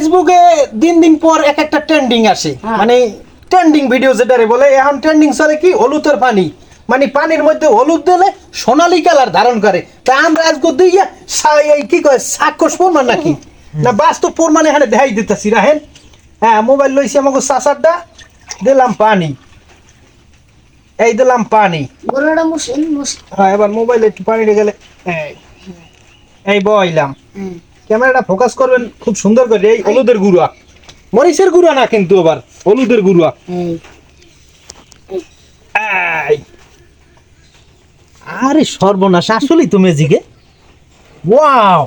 ফেসবুকে দিন দিন পর এক একটা ট্রেন্ডিং আসে, মানে ট্রেন্ডিং ভিডিও যেটারে বলে, এখন ট্রেন্ডিং চলে কি হলুদের পানি, মানে পানির মধ্যে হলুদ দিলে সোনালী কালার ধারণ করে। তা আমরা আজকে দুইয়া এই কি কয় সাক্ষর প্রমাণ নাকি না বাস্তব প্রমাণ এখানে দেখাই দিতেছি রাহেন। হ্যাঁ, মোবাইল লইছি আমাকে চাচারটা, দিলাম পানি, এই দিলাম পানি। হ্যাঁ, এবার মোবাইলে একটু পানি গেলে এই বইলাম, ক্যামেরাটা ফোকাস করবেন খুব সুন্দর করে। এই হলুদের গুঁড়া, মরিচের গুঁড়া না কিন্তু, আবার হলুদের গুঁড়া। আরে সর্বনাশ, আসলেই তো ম্যাজিকে। ওয়াও,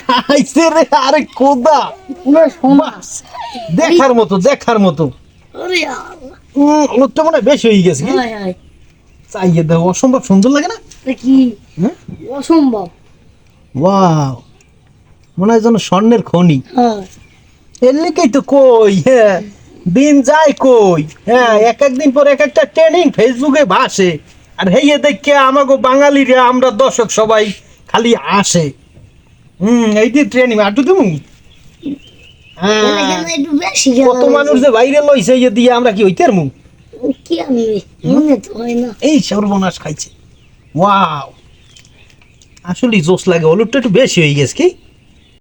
খাইছে রে, আরে কোদা, দেখার মতো দেখার মতো। হলুদটা মনে হয় বেশি হয়ে গেছে, চাইয়ে দাও, অসম্ভব সুন্দর লাগে না কি? অসম্ভব। ওয়াও, মনে হয় যেন স্বর্ণের খনি। এর লেগেই তো কই, হ্যাঁ দিন যায় কই। হ্যাঁ, এক একদিন পর এক একটা ট্রেনিং ফেসবুকে ভাসে, আর হেয়ে দেখে আমাকে বাঙালিরা আমরা দর্শক সবাই খালি আসে। এই যে ট্রেনিং আটু তুমি কত মানুষ যে বাইরে লইছে, ইয়ে দিয়ে আমরা কি হইতে পারমু? কি আমি মনে তো হয় না। এই সর্বনাশ খাইছে। ওয়াও, আসলে জোস লাগে, হলুদটা একটু বেশি হয়ে গেছে কি।